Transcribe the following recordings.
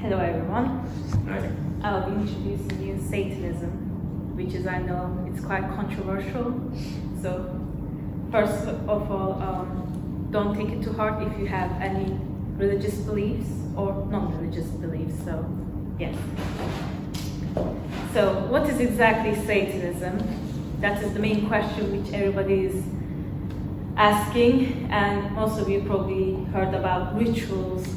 Hello everyone. Hi. I'll be introducing you Satanism, which is, I know, it's quite controversial. So, first of all, don't take it to heart if you have any religious beliefs or non-religious beliefs. So, yes. So, what is exactly Satanism? That is the main question which everybody is asking, and most of you probably heard about rituals,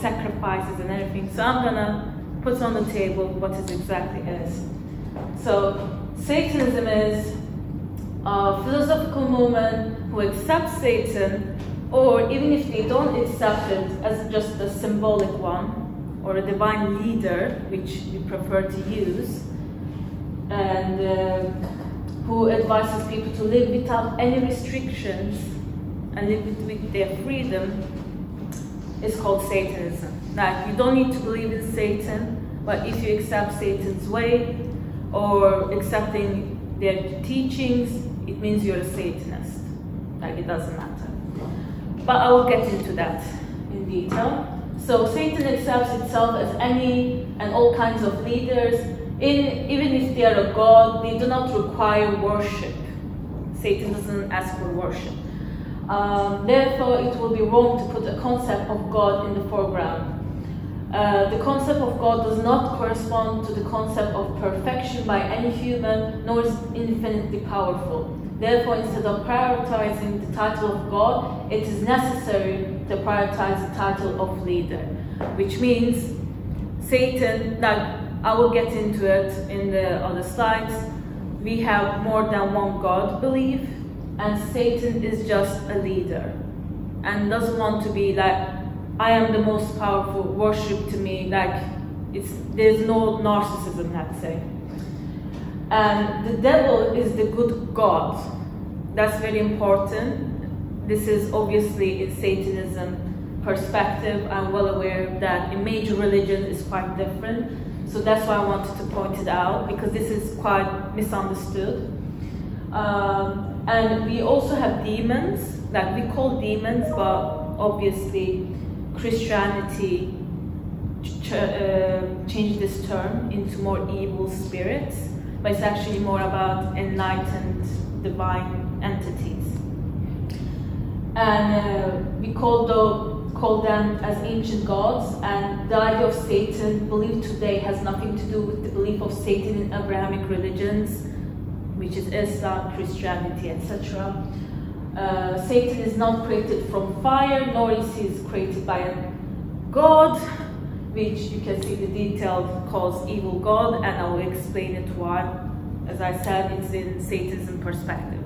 sacrifices and everything. So I'm gonna put on the table what it exactly is. So Satanism is a philosophical movement who accepts Satan, or even if they don't accept it as just a symbolic one, or a divine leader, which we prefer to use, and who advises people to live without any restrictions and live with their freedom, is called Satanism. Like, you don't need to believe in Satan, but if you accept Satan's way or accepting their teachings, it means you're a Satanist. Like, it doesn't matter. But I will get into that in detail. So Satan accepts itself as any and all kinds of leaders. Even if they are a god, they do not require worship. Satan doesn't ask for worship. Therefore, it will be wrong to put a concept of God in the foreground. The concept of God does not correspond to the concept of perfection by any human, nor is infinitely powerful. Therefore, instead of prioritizing the title of God, it is necessary to prioritize the title of leader, which means Satan, now I will get into it in the other slides. We have more than one God belief, and Satan is just a leader and doesn't want to be like, I am the most powerful, worship to me, like there's no narcissism, let's say. And the devil is the good God. That's very important. This is obviously in Satanism perspective. I'm well aware that in major religions it's quite different. So that's why I wanted to point it out, because this is quite misunderstood. And we also have demons, like we call demons, but obviously Christianity changed this term into more evil spirits, but it's actually more about enlightened divine entities. And we call them as ancient gods, and the idea of Satan believed today has nothing to do with the belief of Satan in Abrahamic religions, which is Islam, Christianity, etc. Satan is not created from fire, nor is he created by a god, which you can see the detail calls evil god, and I will explain it why. As I said, it's in Satanism perspective.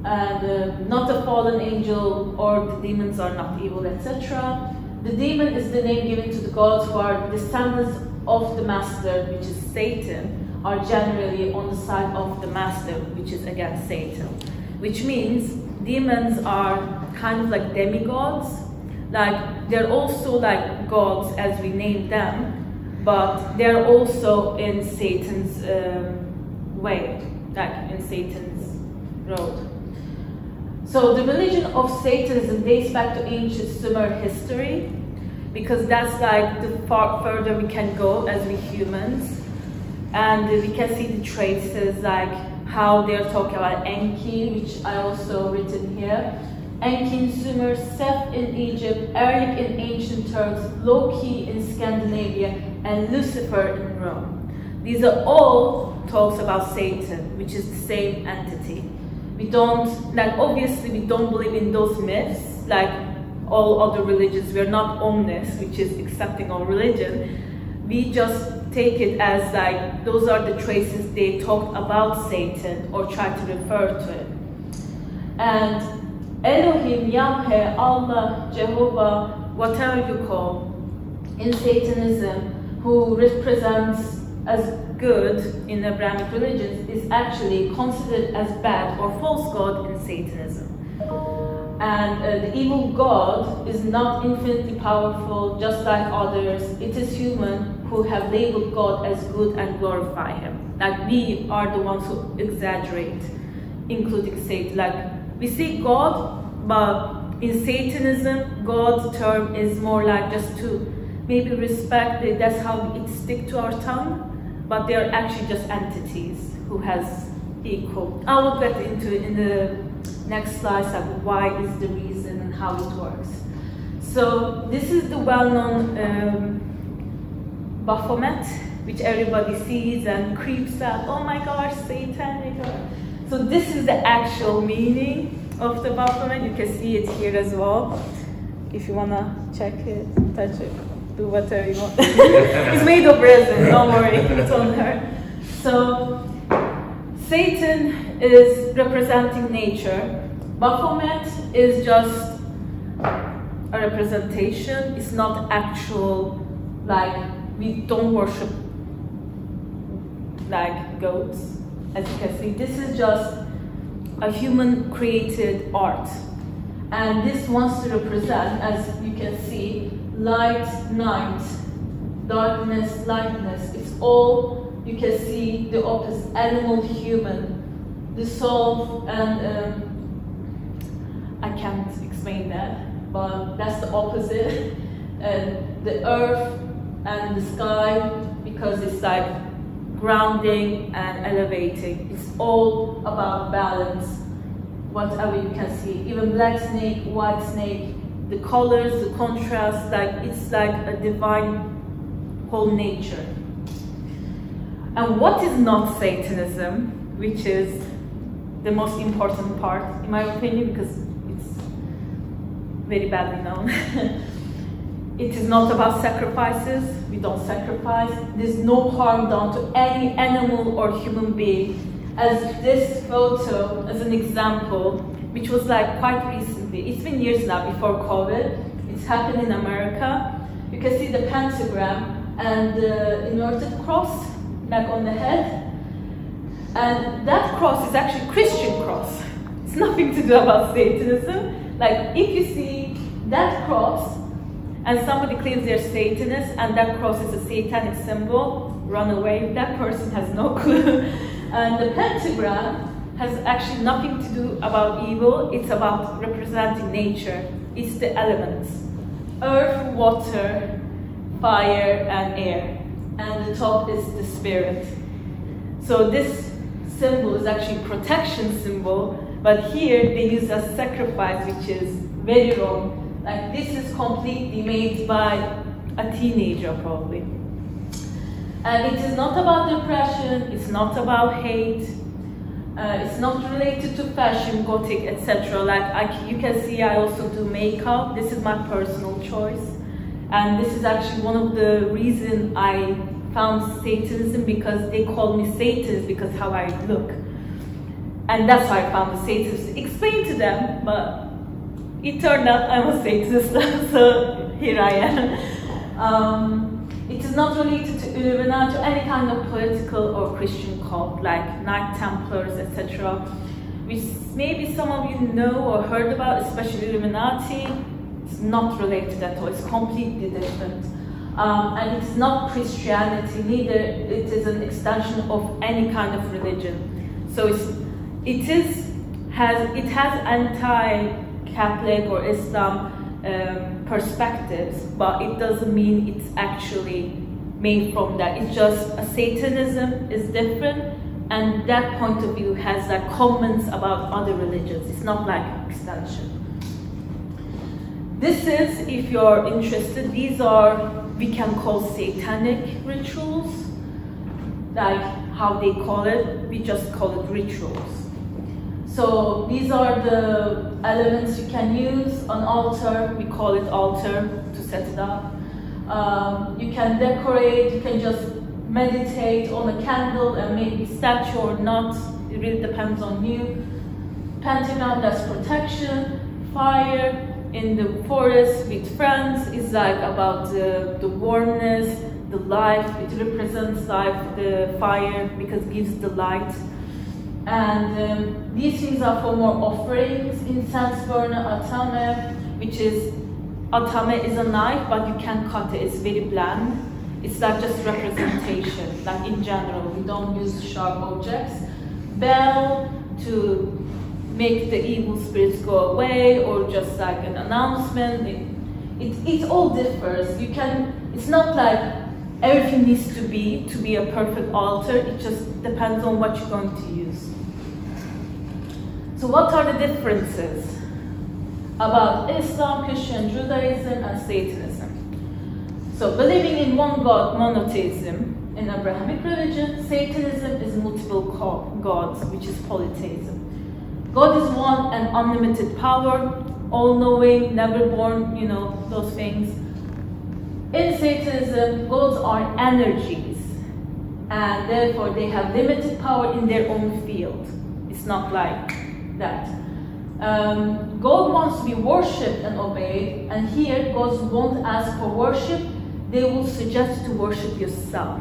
And not a fallen angel, or the demons are not evil, etc. The demon is the name given to the gods who are descendants of the master, which is Satan, are generally on the side of the master, which is against Satan. Which means demons are kind of like demigods. Like, they're also like gods as we name them, but they're also in Satan's way, like in Satan's road. So the religion of Satanism dates back to ancient Sumer history, because that's like the far further we can go as we humans. And we can see the traces, like how they're talking about Enki, which I also written here. Enki in Sumer, Seth in Egypt, Eric in ancient Turks, Loki in Scandinavia, and Lucifer in Rome. These are all talks about Satan, which is the same entity. We don't, like, obviously we don't believe in those myths, like all other religions. We're not omnis, which is accepting all religion. We just take it as like, those are the traces they talked about Satan or try to refer to it. And Elohim, Yahweh, Allah, Jehovah, whatever you call, in Satanism, who represents as good in Abrahamic religions, is actually considered as bad or false god in Satanism. And the evil god is not infinitely powerful, just like others. It is human who have labeled God as good and glorify him. Like, we are the ones who exaggerate, including Satan. Like, we see God, but in Satanism, God's term is more like just to maybe respect, that's how it stick to our tongue, but they're actually just entities who has equal. I will get into it in the next slides, like why is the reason and how it works. So this is the well-known Baphomet, which everybody sees and creeps out, oh my gosh, satanic. So this is the actual meaning of the Baphomet. You can see it here as well. If you wanna check it, touch it, do whatever you want. It's made of resin, don't worry, it's on her. So Satan is representing nature. Baphomet is just a representation. It's not actual, like, we don't worship like goats, as you can see. This is just a human created art. And this wants to represent, as you can see, light, night, darkness, lightness. It's all, you can see the opposite, animal, human, the soul, and I can't explain that, but that's the opposite. The earth and the sky, because it's like grounding and elevating. It's all about balance, whatever you can see. Even black snake, white snake, the colors, the contrast, like it's like a divine whole nature. And what is not Satanism, which is the most important part, in my opinion, because it's very badly known. It is not about sacrifices. We don't sacrifice. There's no harm done to any animal or human being. As this photo, as an example, which was like quite recently, it's been years now before COVID, it's happened in America. You can see the pentagram and the inverted cross, like on the head. And that cross is actually a Christian cross. It's nothing to do about Satanism. Like if you see that cross, and somebody claims they're Satanist, and that cross is a satanic symbol, run away. That person has no clue. And the pentagram has actually nothing to do about evil. It's about representing nature. It's the elements: earth, water, fire, and air. And the top is the spirit. So this symbol is actually a protection symbol, but here they use as sacrifice, which is very wrong. Like this is completely made by a teenager probably. And it is not about depression, it's not about hate, it's not related to fashion, gothic, etc. Like you can see I also do makeup. This is my personal choice. And this is actually one of the reasons I found Satanism, because they call me Satanist because how I look. And that's how I found the Satanists. Explain to them, but it turned out I'm a Satanist, so here I am. It is not related to Illuminati, any kind of political or Christian cult, like Knight Templars, etc. Which maybe some of you know or heard about, especially Illuminati. It's not related at all, it's completely different. And it's not Christianity, neither it is an extension of any kind of religion. So it has anti-Catholic or Islam perspectives, but it doesn't mean it's actually made from that. It's just a Satanism is different, and that point of view has like comments about other religions. It's not like extension. This is, if you're interested, these are, we can call satanic rituals, like how they call it, we just call it rituals. So these are the elements you can use. An altar, we call it altar to set it up. You can decorate, you can just meditate on a candle and maybe statue or not, it really depends on you. Pentagram, that's protection. Fire, in the forest with friends is like about the warmness, the life. It represents life, the fire, because it gives the light. And these things are for more offerings. Incense burner, atame, which is, atame is a knife, but you can't cut it, it's very bland. It's like just representation, like in general, we don't use sharp objects. Bell, to make the evil spirits go away, or just like an announcement. It all differs. You can, It's not like everything needs to be a perfect altar. It just depends on what you're going to use. So what are the differences about Islam, Christian, Judaism, and Satanism? So believing in one God, monotheism, in Abrahamic religion, Satanism is multiple gods, which is polytheism. God is one and unlimited power, all-knowing, never born, you know, those things. In Satanism, gods are energies, and therefore they have limited power in their own field. It's not like that. God wants to be worshipped and obeyed, and here gods won't ask for worship, they will suggest to worship yourself.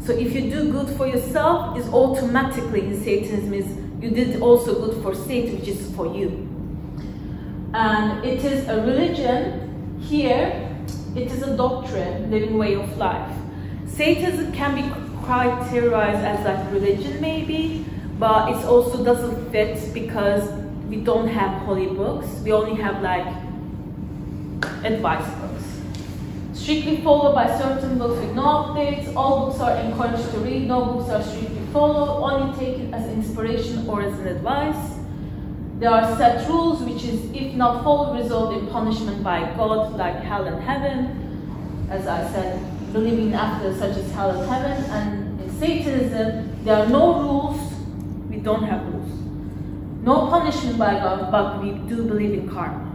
So if you do good for yourself, it's automatically in Satanism is you did also good for Satan, which is for you. And it is a religion. Here, it is a doctrine, living way of life. Satanism can be characterized as like religion maybe, but it also doesn't fit because we don't have holy books. We only have like advice books. Strictly followed by certain books with no updates. All books are encouraged to read. No books are strictly followed, only taken as inspiration or as an advice. There are set rules which is, if not followed, result in punishment by God, like hell and heaven. As I said, believing after such as hell and heaven. And in Satanism, there are no rules. We don't have rules. No punishment by God, but we do believe in karma.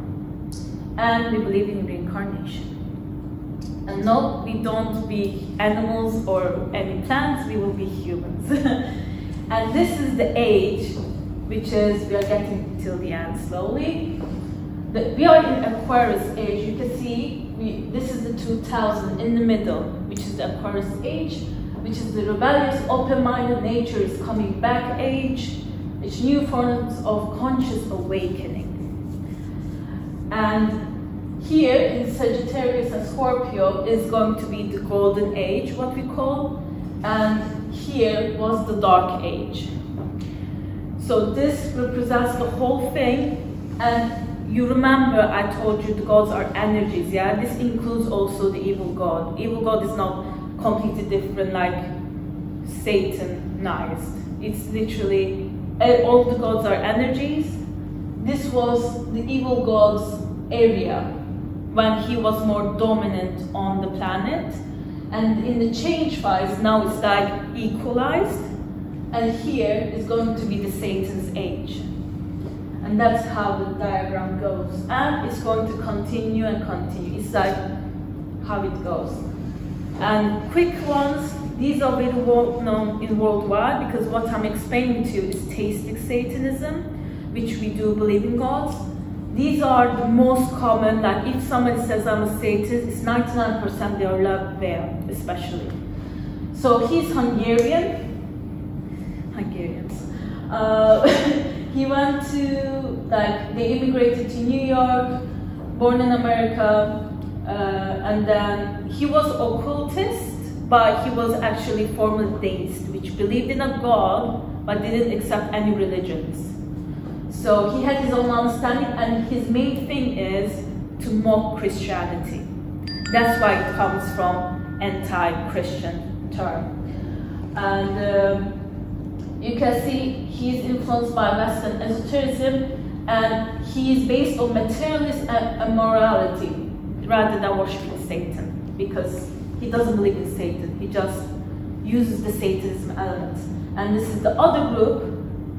And we believe in reincarnation. And no, we don't be animals or any plants, we will be humans. And this is the age, which is, we are getting till the end slowly. We are in Aquarius Age. You can see, this is the 2000 in the middle, which is the Aquarius Age, which is the rebellious, open-minded nature is coming back age. It's new forms of conscious awakening. And here in Sagittarius and Scorpio is going to be the golden age, what we call, and here was the dark age. So this represents the whole thing, and you remember I told you the gods are energies, yeah? This includes also the evil god. Evil god is not completely different like Satanized. It's literally, all the gods are energies. This was the evil god's area when he was more dominant on the planet, and in the change phase now it's like equalized, and here is going to be the Satan's age, and that's how the diagram goes, and it's going to continue and continue. It's like how it goes. And quick ones, these are very well known in worldwide because what I'm explaining to you is theistic Satanism, which we do believe in gods. These are the most common, like if somebody says I'm a Satanist, it's 99% they are love there, especially. So he's Hungarians. He went to, like, they immigrated to New York, born in America, and then he was occultist, but he was actually formal deist, which believed in a god, but didn't accept any religions. So he had his own understanding, and his main thing is to mock Christianity. That's why it comes from anti-Christian term. And you can see he's influenced by Western esotericism, and he is based on materialist and morality rather than worshiping Satan, because he doesn't believe in Satan. He just uses the Satanism elements. And this is the other group,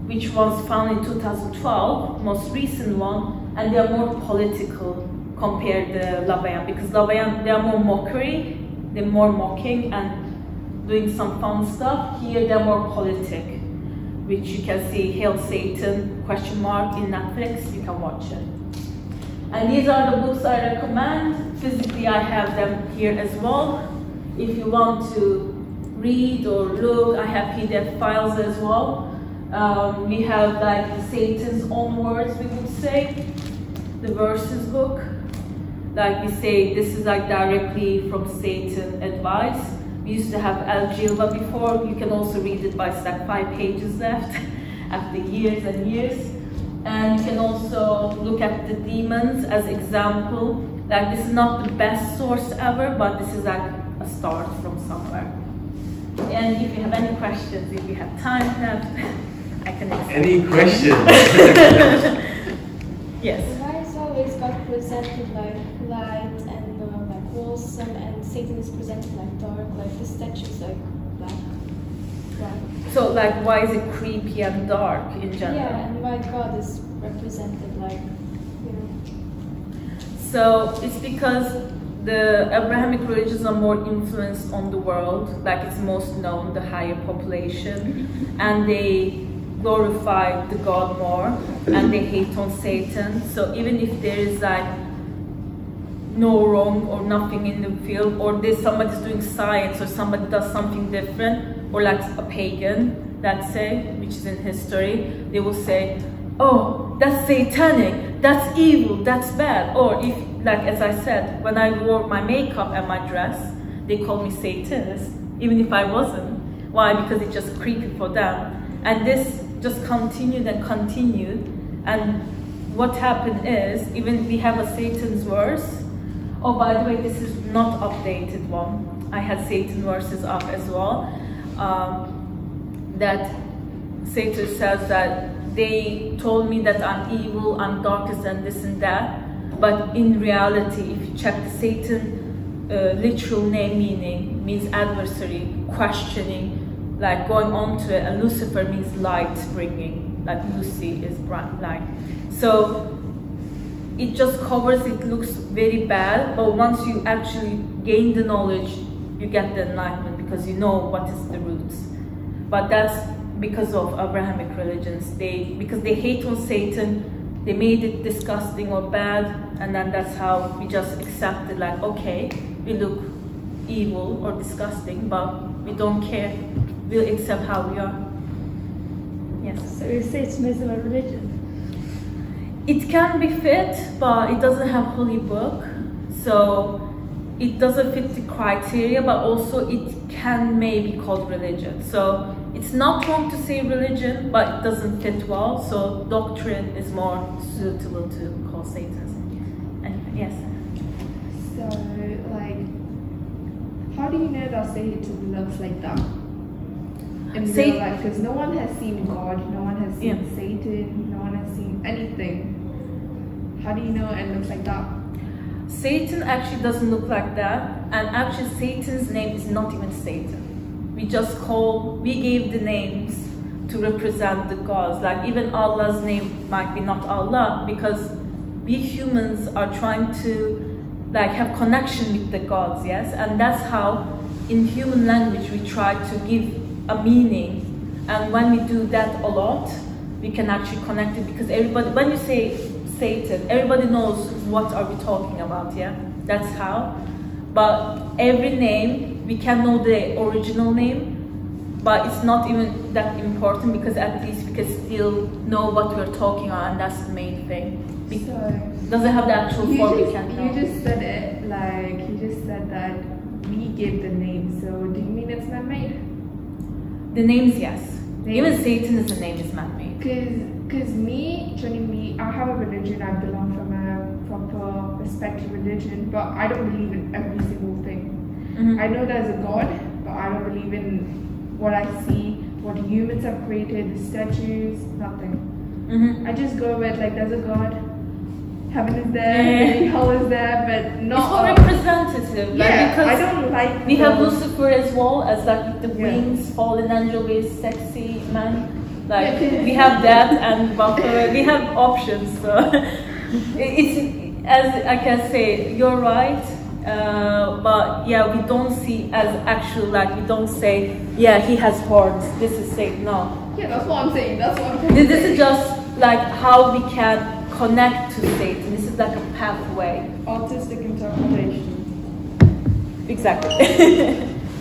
which was found in 2012, most recent one, and they are more political compared to Lavayan, because Lavayan, they are more mockery, they're more mocking and doing some fun stuff. Here they're more politic, which you can see, Hail Satan, question mark, in Netflix, you can watch it. And these are the books I recommend. Physically I have them here as well. If you want to read or look, I have PDF files as well. We have like Satan's own words, we would say, the verses book. Like we say, this is like directly from Satan advice. We used to have Al Jilba before. You can also read it, but it's like 5 pages left after years and years. And you can also look at the demons as example. Like, this is not the best source ever, but this is like a start from somewhere. And if you have any questions, if you have time left, I can explain. Any questions? Yes. Why is always God presented like light and like wholesome, and Satan is presented like dark, like the statues like black? Right. So, like, why is it creepy and dark in general? Yeah, and why God is represented like, you know. So, it's because the Abrahamic religions are more influenced on the world, like it's most known, the higher population, and they glorify the God more, and they hate on Satan. So even if there is like no wrong or nothing in the field, or there's somebody's doing science, or somebody does something different, or like a pagan, let's say, which is in history, they will say, oh, that's satanic, that's evil, that's bad. Or if, like as I said, when I wore my makeup and my dress, they called me Satanist, even if I wasn't. Why? Because it's just creepy for them. And this just continued and continued. And what happened is, even we have a Satan's verse. Oh, by the way, this is not updated one. I had Satan verses up as well. That Satan says that they told me that I'm evil, I'm darkest and this and that. But in reality, if you check the Satan literal name meaning, means adversary, questioning, like going on to it, and Lucifer means light bringing, like Lucy is bright light. So it just covers, it looks very bad, but once you actually gain the knowledge, you get the enlightenment because you know what is the roots. But that's because of Abrahamic religions. Because they hate on Satan, they made it disgusting or bad, and then that's how we just accepted, like, okay, we look evil or disgusting, but we don't care. We'll accept how we are. Yes. So is Satanism a religion? It can be fit, but it doesn't have holy book, so it doesn't fit the criteria, but also it can maybe be called religion. So it's not wrong to say religion, but it doesn't fit well, so doctrine is more suitable to call Satanism. And yes? So, like, how do you know that Satan looks like that? In real life, because no one has seen God, no one has seen Satan, no one has seen anything. How do you know it looks like that? Satan actually doesn't look like that, and actually Satan's name is not even Satan. We gave the names to represent the gods. Like even Allah's name might be not Allah, because we humans are trying to like have connection with the gods, yes? And that's how in human language we try to give a meaning, and when we do that a lot, we can actually connect it, because everybody, when you say Satan, everybody knows what are we talking about, yeah? That's how. But every name, we can know the original name, but it's not even that important, because at least we can still know what we're talking about, and that's the main thing. So, doesn't have the actual form, we can't know. You just said it, like, you just said that we gave the name, so do you mean it's man-made? The names, yes. Even Satan's name is man-made. Because me, I have a religion, I belong from a proper respected religion, but I don't believe in every single thing. I know there's a God, but I don't believe in what I see, what humans have created, the statues, nothing. I just go with, like, there's a God, heaven is there, hell is there, but not... It's all representative. Yeah, because I don't like... We have Lucifer as well, as like the wings, fallen angel, very sexy man. Like, we have that, and Buffalo, we have options, so... It's, as I can say, you're right, but yeah, we don't see as actual, like, we don't say, yeah, he has horns, this is Satan, no. Yeah, that's what I'm saying, that's what I'm saying. This is just like how we can connect to Satan. This is like a pathway. Artistic interpretation. Exactly.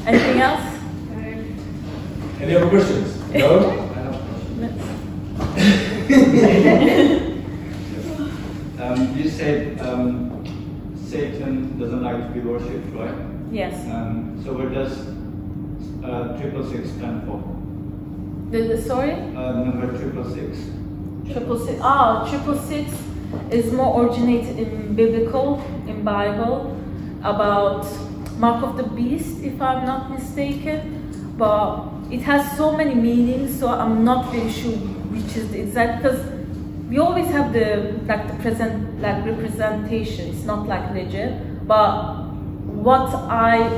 Anything else? Any other questions? No? You said Satan doesn't like to be worshipped, right? Yes. So what does 666 stand for? The sorry? Number 666. 666. Ah, 666 is more originated in biblical, in Bible, about mark of the beast, if I'm not mistaken. But it has so many meanings, so I'm not really sure which is the exact, because we always have the representation. It's not like legit, but what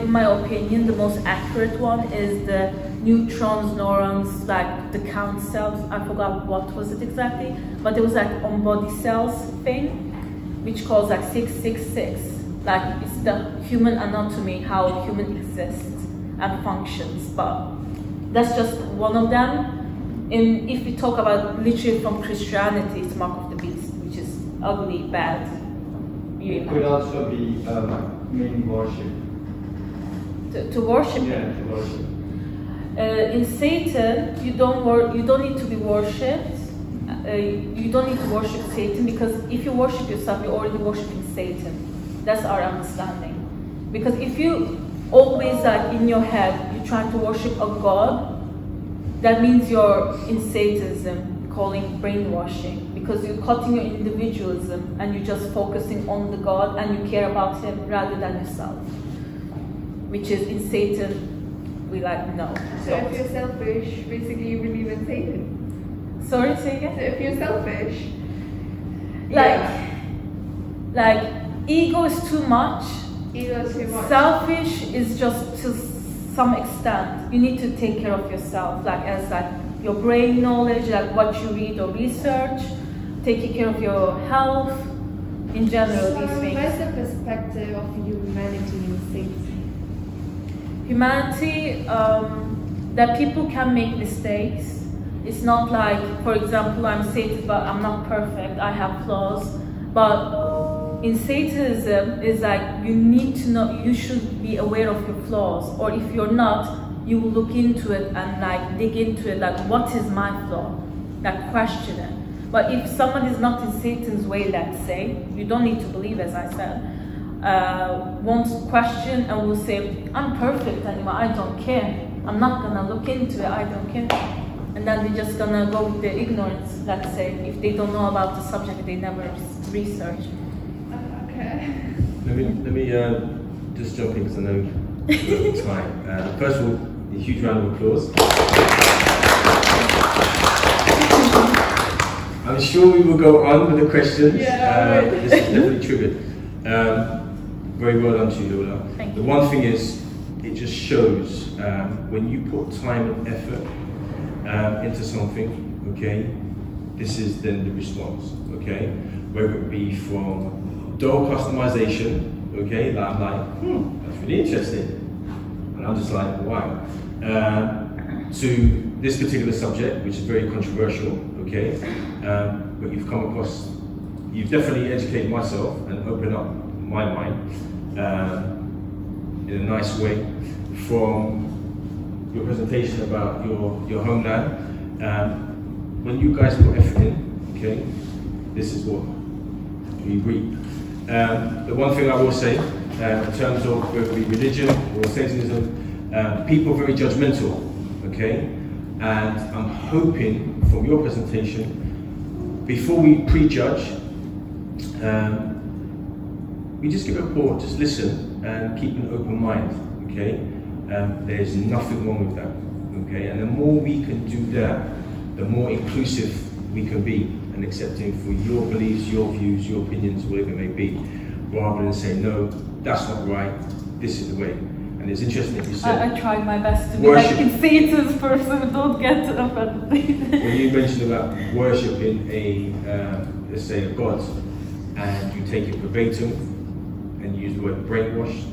in my opinion, the most accurate one is the neutrons, neurons, like the count cells. I forgot what was it exactly, but it was like on body cells thing, which calls like 666. Like it's the human anatomy, how human exists and functions. But that's just one of them. And if we talk about literally from Christianity, it's mark of the beast, which is ugly, bad. It could also be meaning worship. To worship. Yeah, to worship. In Satan, you don't need to be worshipped. You don't need to worship Satan, because if you worship yourself, you're already worshiping Satan. That's our understanding. Because if you always like in your head, you're trying to worship a god, that means you're in Satanism, calling brainwashing, because you're cutting your individualism and you're just focusing on the god and you care about him rather than yourself, which is in Satan, we like no. So if you're selfish, basically you believe in Satan. Sorry, say again? So if you're selfish, like ego is too much. ego is too much. Selfish is just to some extent. You need to take care of yourself, like as like your brain knowledge, like what you read or research, taking care of your health, in general, So these things. where's the perspective of humanity in Satan? Humanity, that people can make mistakes. It's not like, for example, I'm Satan, but I'm not perfect, I have flaws. But in Satanism, it's like you need to know, you should be aware of your flaws. Or if you're not, you will look into it and like dig into it, like what is my flaw? Like question it. But if someone is not in Satan's way, let's say, you don't need to believe, as I said, won't question and will say, I'm perfect anyway, I don't care. I'm not gonna look into it, I don't care. And then they're just gonna go with their ignorance, let's say, if they don't know about the subject, they never research. Okay. Let me just jump in because I know we're time. First of all, a huge round of applause. I'm sure we will go on with the questions. Yeah, this is definitely triggered. Very well done to you, Lola. Thank The you. one thing is, it just shows when you put time and effort into something, okay, this is then the response, okay? Whether it be from doll customization, okay, that I'm like, that's really interesting. And I'm just like, wow. To this particular subject, which is very controversial, okay, but you've definitely educated myself and opened up my mind in a nice way from your presentation about your homeland. When you guys put effort in, okay, this is what we reap. The one thing I will say, in terms of whether it be religion or Satanism, people are very judgmental, okay? And I'm hoping from your presentation, before we prejudge, we just give a pause, just listen and keep an open mind, okay? There's nothing wrong with that, okay? And the more we can do that, the more inclusive we can be and accepting for your beliefs, your views, your opinions, whatever it may be, rather than saying, no, that's not right, this is the way. And it's interesting that you said, I tried my best to be like in Satan's person, don't get offended. when you mentioned about worshipping let's say a god, and you take it verbatim and use the word brainwash,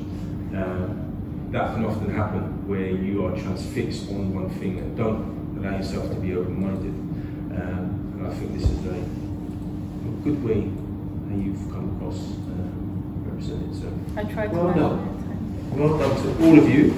that can often happen where you are transfixed on one thing and don't allow yourself to be open-minded. And I think this is a good way that you've come across represented. So I tried well to done. Well done to all of you.